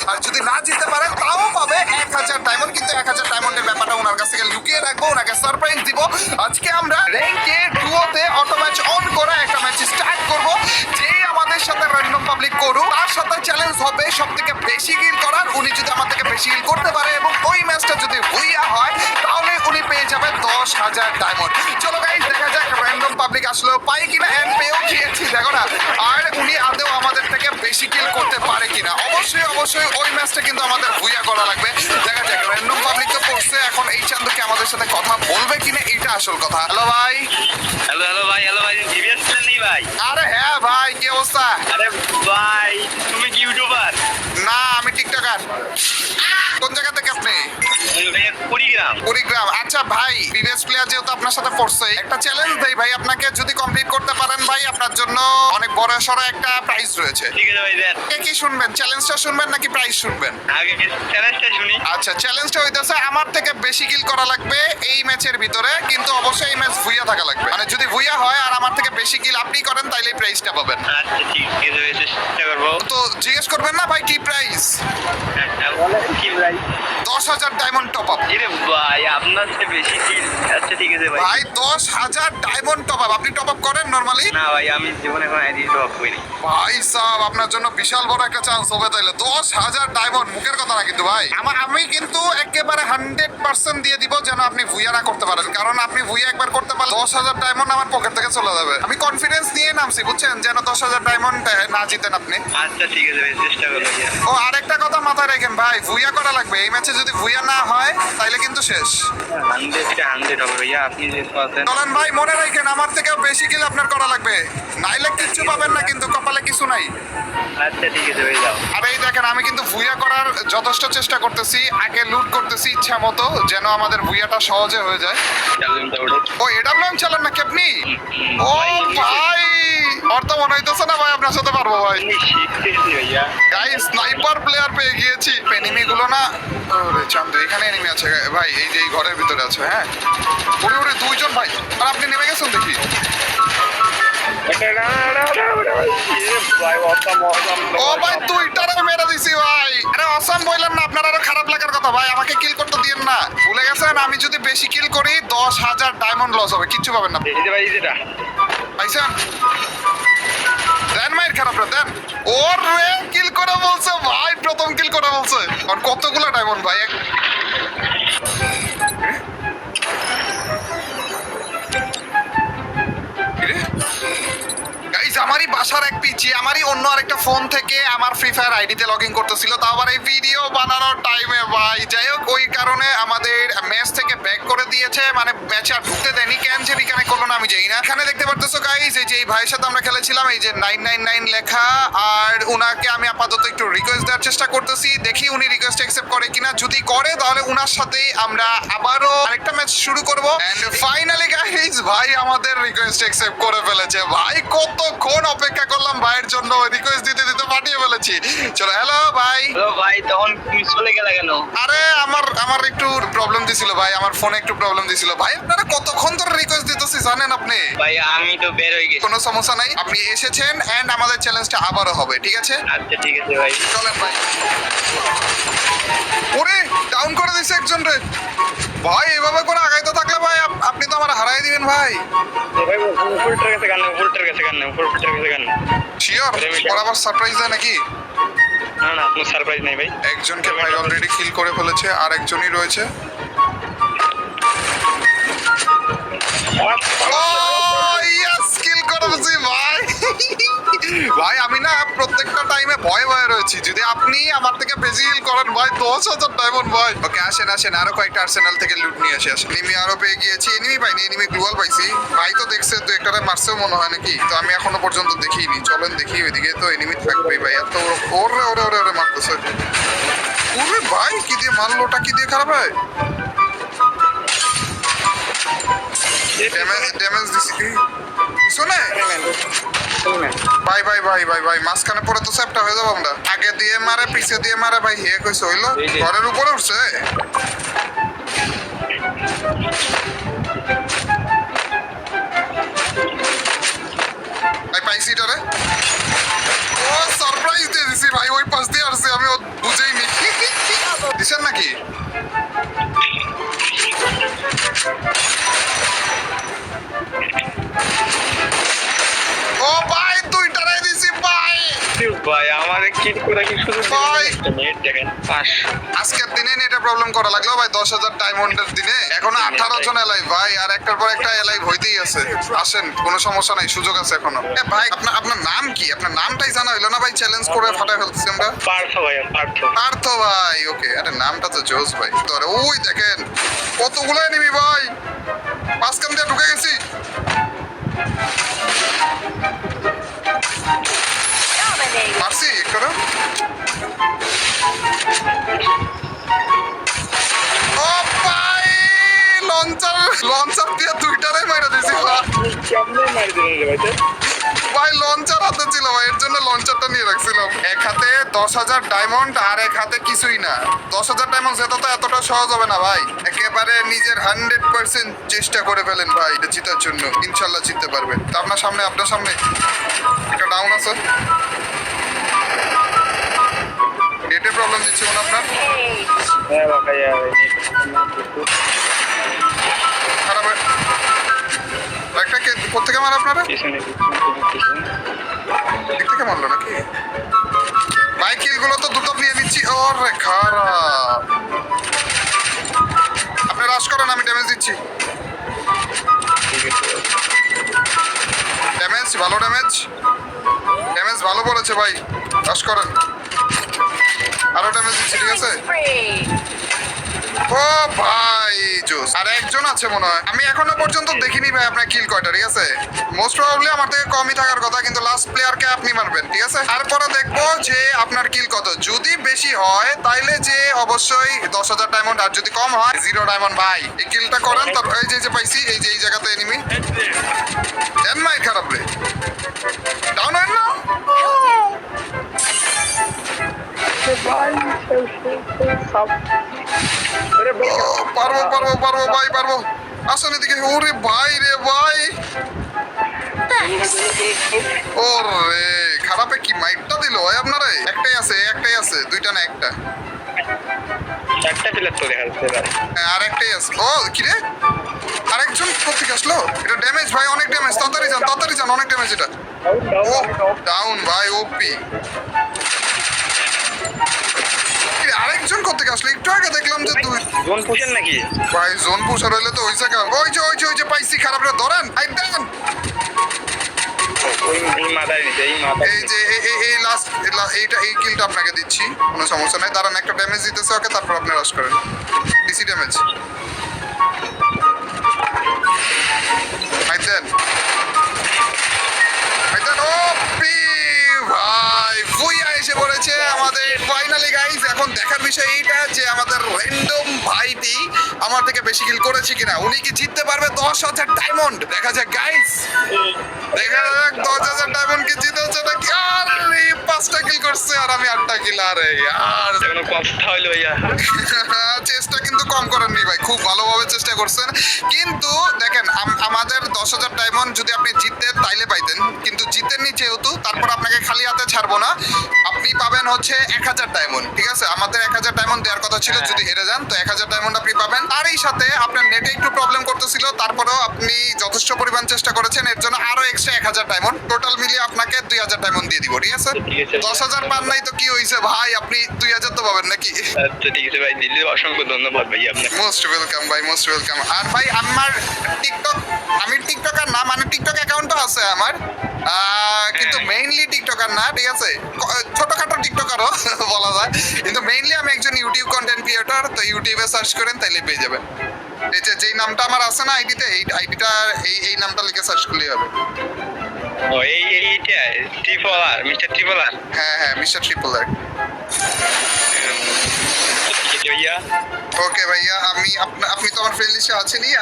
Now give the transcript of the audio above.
আর যদি না জিততে পারেন তাও পাবে 1000 ডায়মন্ড। কিন্তু 1000 ডায়মন্ডের ব্যাপারটা ওনার কাছ থেকে লুকিয়ে রাখবো, ওনাকে সারপ্রাইজ দিব। আজকে আমরা র্যাঙ্কে ডুয়োতে অটো ম্যাচ অন করে একটা ম্যাচ স্টার্ট করব। যে আমাদের সাথে র্যান্ডম পাবলিক করুক তার সাথে চ্যালেঞ্জ হবে সবথেকে বেশি কিল করার। উনি যদি আমার থেকে বেশি কিল করতে পারে এবং ওই ম্যাচটা যদি ভুইয়া হয় তাহলে উনি পেয়ে যাবে 10,000 ডায়মন্ড। চলো গাইস দেখা যাক র্যান্ডম পাবলিক আসলেও পাই কিনা, এন্ড পেয়েও গিয়েছি দেখো না। আর উনি আদৌ আমাদের থেকে বেশি কিল করতে পারে কিনা। অবশ্যই অবশ্যই ওই ম্যাচটা কিন্তু আমাদের ভুইয়া করা লাগবে। দেখা যাক র্যান্ডম পাবলিক তো করছে, এখন এই চান্দুকে আমাদের সাথে কথা বলবে কিনা এটা আসল কথা। হ্যালো ভাই। হ্যালো ভাই, জিবিএস প্ল্যান নেই ভাই। আরে হ্যাঁ ভাই, কি অবস্থা? আরে ভাই তুমি কি ইউটিউবার? না আমি টিকটকার। কোন জায়গা থেকে আপনি? কুড়িগ্রাম। কুড়িগ্রাম। আচ্ছা ভাই, প্রিভিয়াস প্লেয়ার যেহেতু আপনার সাথে পড়ছে, একটা চ্যালেঞ্জ দেই ভাই আপনাকে। যদি কমপ্লিট করতে পারেন ভাই আপনার জন্য অনেক বড় সড়ো একটা প্রাইজ রয়েছে। ঠিক আছে ভাই দেন। কে কি শুনবেন, চ্যালেঞ্জটা শুনবেন নাকি প্রাইজ শুনবেন? আগে চ্যালেঞ্জটা শুনি। আচ্ছা চ্যালেঞ্জটা হইতাছে আমার থেকে বেশি কিল করা লাগবে এই ম্যাচের ভিতরে, কিন্তু অবশ্যই এই ম্যাচ ভুইয়া থাকা লাগবে। মানে যদি ভুইয়া হয় আর আমার থেকে বেশি কিল আপনি করেন তাইলে প্রাইজটা পাবেন। আচ্ছা ঠিক আছে ভাই, চেষ্টা করবো। তো জিজ্ঞেস করবেন না ভাই কি প্রাইজ? কি ভাই? 10,000 ডায়মন্ড টপ আপ। এরে ভাই আপনার চেয়ে বেশি কি? আচ্ছা ঠিক আছে ভাই। ভাই 10,000 ডায়মন্ড টপ আপ। আপনি টপ আপ করেন নরমালি? না ভাই আমি জীবনে এখন আইডি টপ করিনি। ভাই সাহেব আপনার জন্য বিশাল বড় একটা চান্স হবে তাইলে। 10,000 ডায়মন্ড মুখের কথা না কিন্তু ভাই। আমি কিন্তু একেবারে 100% দিয়ে দিব যেন আপনি ভুইয়া না করতে পারেন, কারণ আপনি ভুইয়া একবার করতে পারলে 10,000 ডায়মন্ড আমার পকেট থেকে চলে যাবে। আমি কনফিডেন্স নিয়ে নামছি বুঝছেন, যেন 10,000 ডায়মন্ড না জিতেন আপনি। আচ্ছা ঠিক আছে ভাই, চেষ্টা করবো। ও আরেকটা কথা মাথায় রাখেন ভাই, ভুইয়া করা লাগবে এই ম্যাচে। যদি ভুইয়া না হয় তাইলে কিন্তু শেষ। 100 হবে ভাইয়া, আপনি যে আছেন। চলেন ভাই মনে রাখেন আমার থেকে বেশি কিল আপনার করা লাগবে, নাইলে কিচ্ছু পাবেন না, কিন্তু কপালে কিছু নাই। আচ্ছা ঠিক আছে ভাই যাও। আর এই দেখেন আমি কিন্তু ভুইয়া করার যথেষ্ট চেষ্টা করতেছি, আগে লুট করতেছি ইচ্ছা মতো যেন আমাদের ভুইয়াটা সহজে হয়ে যায়। চ্যালেঞ্জটা ওঠো। ও এটা নাম চালান নাকি আপনি? ও ভাই ওর তো মনে হইতেছে না ভাই আপনার সাথে পারবো ভাই। শিখতেছি ভাইয়া। গাইস স্নাইপার প্লেয়ার পেয়ে গিয়েছি। এনিমি গুলো না, ওরে চান্দু এখানে এনিমি আছে ভাই, এই যে এই ঘরের ভিতরে আছে। হ্যাঁ ওরে ওরে দুইজন ভাই। আর আপনি নেমে গেছেন দেখি। ও ভাই দুইটারে মেরে দিছি ভাই। আরে অসাম বললেন না আপনার, আরো খারাপ লাগার কথা ভাই। আমাকে কিল করতে দিয়েন না, ভুলে গেছেন আমি যদি বেশি কিল করি 10,000 ডায়মন্ড লস হবে, কিচ্ছু পাবেন না। পাইছেন? দেন মাইর খারাপ রে দেন। ওর রে কিল করে বলছে ভাই, প্রথম কিল করে বলছে। আর কতগুলো ডায়মন্ড ভাই? আমারই বাসার এক পিচি আমারই অন্য আরেকটা ফোন থেকে আমার ফ্রি ফায়ার আইডিতে লগ ইন করতেছিল, তাও আবার এই ভিডিও বানানোর টাইমে ভাই। যাই হোক ওই কারণে আমাদের ম্যাচ থেকে ব্যাক করে দিয়েছে, মানে ম্যাচে আর ঢুকতে দেয়নি। কেন যে রিকানে করলো না আমি জানি না। এখানে দেখতে পারতেছো গাইস এই যে এই ভাইয়ের সাথে আমরা খেলেছিলাম, এই যে 999 লেখা। আর উনাকে আমি আপাতত একটু রিকোয়েস্ট দেওয়ার চেষ্টা করতেছি, দেখি উনি রিকোয়েস্ট অ্যাকসেপ্ট করে কিনা। যদি করে তাহলে উনার সাথেই আমরা আবারও আরেকটা ম্যাচ শুরু করব। এন্ড ফাইনালি গাইস ভাই আমাদের রিকোয়েস্ট অ্যাকসেপ্ট করে ফেলেছে ভাই। কতক্ষণ অপেক্ষা করলাম ভাইয়ের জন্য, রিকোয়েস্ট দিতে দিতে পাঠিয়ে ফেলেছি। চলো হ্যালো ভাই। হ্যালো ভাই, তখন তুমি চলে গেলে কেন? আরে আমার একটু প্রবলেম দিছিল ভাই, আমার ফোনে একটু প্রবলেম দিছিল ভাই। আপনারা কতক্ষণ ধরে রিকোয়েস্ট দিতেছি জানেন আপনি? ভাই আমি তো বের হয়ে গেছি। কোনো সমস্যা নাই, আপনি এসেছেন এন্ড আমাদের চ্যালেঞ্জটা আবারও হবে, ঠিক আছে? আচ্ছা ঠিক আছে ভাই। চলেন ভাই। ওরে ডাউন করে দিছে একজন রে ভাই। এভাবে করে আগাইতে থাকলে ভাই আপনি তো আমার হারাই দিবেন ভাই। ভাই ফুলটার কাছে গান, ফুলটার কাছে গান, ফুলটার কাছে গান। শিওর ওর আবার সারপ্রাইজ দেয় নাকি? না না কোনো সারপ্রাইজ নাই ভাই। একজনকে ভাই অলরেডি কিল করে ফেলেছে, আর একজনই রয়েছে। ভাই আমি না প্রত্যেকটা টাইমে ভয়ে ভয়ে রয়েছি, যদি আপনি আমার থেকে বেশি হিল করেন ভাই 10,000 ডায়মন্ড ভাই। ওকে আসেন আসেন, আরো কয়েকটা আর্সেনাল থেকে লুট নিয়ে আসি। আসেন এনিমি আরো পেয়ে গিয়েছি। এনিমি পাইনি, এনিমি গ্লুয়াল পাইছি ভাই। তো দেখছে তো একটা মারছেও মনে হয় নাকি, তো আমি এখনো পর্যন্ত দেখিনি। চলেন দেখি ওইদিকে তো এনিমি থাকবেই ভাই। এত ওরে ওরে ওরে ওরে মারতেছে। ওরে ভাই কি দিয়ে মারলো, ওটা কি দিয়ে খারাপ হয়? ড্যামেজ দিছি কি শুনে ভাই ভাই ভাই ভাই ভাই মাঝখানে পড়ে তো চ্যাপটা হয়ে যাবো আমরা। আগে দিয়ে মারে পিছে দিয়ে মারে ভাই। হে কইছে হইলো ঘরের উপরে উঠছে। ভাই পাইছি এটারে। ও সারপ্রাইজ দিয়ে দিছি ভাই, ওই পাশ দিয়ে আসছে আমি বুঝেইনি। কিল করে কি শুধু ভাই। নেট দেখেন 5 আজকের দিনে নেটে প্রবলেম করা লাগলো ভাই, 10,000 ডায়মন্ডের দিনে এখনো 18 জন এলাইভ ভাই, আর একটার পর একটা এলাইভ হইতেই আছে। আসেন, কোনো সমস্যা নাই, সুযোগ আছে এখনো। ভাই আপনার নাম কি? আপনার নামটাই জানা হইলো না ভাই, চ্যালেঞ্জ করে ফাটাই ফেলতেছি আমরা। পার্থ ভাই পার্থ। পার্থ ভাই, ওকে। আরে নামটা তো জোস ভাই। তোরে ওই দেখেন কতগুলো নিবি ভাই, পাঁচ কাম দিয়ে ঢুকে গেছি। মারছি একটু। ও ভাই, লঞ্চার দিয়ে দুইটারে মাইরা দিছি কেমনে মার দিলেন রে ভাই? ভাই। লঞ্চার হাতে ছিল ভাই, এর জন্য লঞ্চারটা নিয়ে রাখছিলাম। এক হাতে 10,000 ডায়মন্ড আর এক হাতে কিছুই না। 10,000 ডায়মন্ড যেটা তো এতটা সহজ হবে না ভাই। একেবারে নিজের 100% চেষ্টা করে ফেলেন ভাই এটা জিতার জন্য, ইনশাল্লাহ জিততে পারবেন। তো আপনার সামনে একটা ডাউন আছে। নেটে প্রবলেম দিচ্ছে মনে আপনার? হ্যাঁ ভাই খারাপ একটা কে কোথেকে মার আপনারা? পিছনে দিক থেকে মারলো নাকি ভাই? কিলগুলো তো দ্রুত নিয়ে নিচ্ছি। ওরে খারাপ, আপনি রাশ করেন, আমি ড্যামেজ দিচ্ছি। ড্যামেজ ভালো পড়েছে ভাই, রাশ করেন। আরো ড্যামেজ দিচ্ছি, ঠিক আছে। ও ভাই জোস। আর একজন আছে মনে হয়, আমি এখনো পর্যন্ত দেখিনি ভাই আপনার কিল কয়টা, ঠিক আছে। মোস্ট প্রবাবলি আমার থেকে কমই থাকার কথা, কিন্তু লাস্ট প্লেয়ারকে আপনি মারবেন, ঠিক আছে। তারপরে দেখবো যে আপনার কিল কত। যদি বেশি হয় তাইলে যে অবশ্যই 10,000 ডায়মন্ড, আর যদি কম হয় 0 ডায়মন্ড ভাই। এই কিলটা করেন, তারপর এই যে পাইছি, এই জায়গাতে এনিমি দেন মাই খারাপ রে। ডাউন হয় না পারবো ভাই, পারবো। আসেন এদিকে। ওরে ভাই রে ভাই, ওরে খারাপে কি মাইটটা দিল ভাই আপনারা। একটাই আছে, দুইটা না একটা। একটা প্লেয়ার তো দেখা যাচ্ছে ভাই। হ্যাঁ, আর একটাই আছে। ও কি রে, আরেকজন কোথেকে আসলো? এটা ড্যামেজ ভাই, অনেক ড্যামেজ। তাড়াতাড়ি যান, অনেক ড্যামেজ এটা। ডাউন ভাই, ওপি। আরেকজন কোথেকে আসলো? একটু আগে দেখলাম যে দুই। জোন পুষেন নাকি ভাই? জোন পুষার হইলে তো ওই জায়গা, ওই যে পাইছি। খারাপ রে, ধরেন। এই মাথায় নিচে এই মাথা এই যে এই লাস্ট এই কিলটা আপনাকে দিচ্ছি, কোনো সমস্যা নাই। দাঁড়ান, একটা ড্যামেজ দিতেছে ওকে, তারপর আপনি রাশ করেন। ডিসি ড্যামেজ আইতেন ও পি ভাই, ভুইয়া এসে পড়েছে আমাদের ফাইনালি গাইস। এখন দেখার বিষয় এইটা যে আমাদের র্যান্ডম ভাইটি আমার থেকে বেশি কিল করেছে কিনা, উনি কি জিততে পারবে 10,000 ডায়মন্ড? দেখা যাক গাইস, দেখা যাক 10,000 ডায়মন্ড কি জিতেছে নাকি। আরে 5টা কিল করছে আর আমি 8টা কিল। আরে আর কোনো কথা হইলো ভাইয়া। চেষ্টা কিন্তু কম করেননি ভাই, খুব ভালোভাবে চেষ্টা করছেন। কিন্তু দেখেন, আমাদের 10,000 ডায়মন্ড যদি আপনি জিততেন তাইলে পাইতেন, কিন্তু জিতেননি যেহেতু, তারপর আপনাকে খালি হাতে ছাড়বো না। আপনি পাবেন হচ্ছে 1,000 ডায়মন্ড, ঠিক আছে। আমাদের 1,000 ডায়মন্ড দেওয়ার কথা ছিল, যদি হেরে যান তো 1,000 ডায়মন্ড আপনি পাবেন। আর এই সাথে আপনার নেটে একটু প্রবলেম করতেছিল, তারপরেও আপনি যথেষ্ট পরিমাণ চেষ্টা করেছেন, এর জন্য আরো এক্সট্রা 1,000 ডায়মন্ড। টোটাল মিলিয়ে আপনাকে 2,000 ডায়মন্ড দিয়ে দিব, ঠিক আছে। ঠিক আছে 10,000 পান নাই তো কি হয়েছে ভাই, আপনি 2,000 তো পাবেন নাকি। আচ্ছা ঠিক আছে ভাই, দিল্লি অসংখ্য ধন্যবাদ ভাই আপনাকে। মোস্ট ওয়েলকাম ভাই, মোস্ট ওয়েলকাম। আর ভাই আমার আমি টিকটকার না, মানে টিকটক অ্যাকাউন্টও আছে আমার, কিন্তু মেইনলি টিকটকার না, ঠিক আছে। ছোটখাটো টিকটকারও বলা যায়, কিন্তু মেইনলি আমি একজন ইউটিউব কন্টেন্ট ক্রিয়েটর। তো ইউটিউবে সার্চ করেন তাইলে পেয়ে যাবেন। এই যে যেই নামটা আমার আছে না আইডিতে, আইডিটা এই নামটা লিখে সার্চ করলেই হবে। ও এইটা মিস্টার ট্রিপল আর। হ্যাঁ, মিস্টার ট্রিপল আর। ভাইয়া ওকে ভাইয়া, আপনি তো আমার ফ্রেন্ড লিস্টে আছেনই।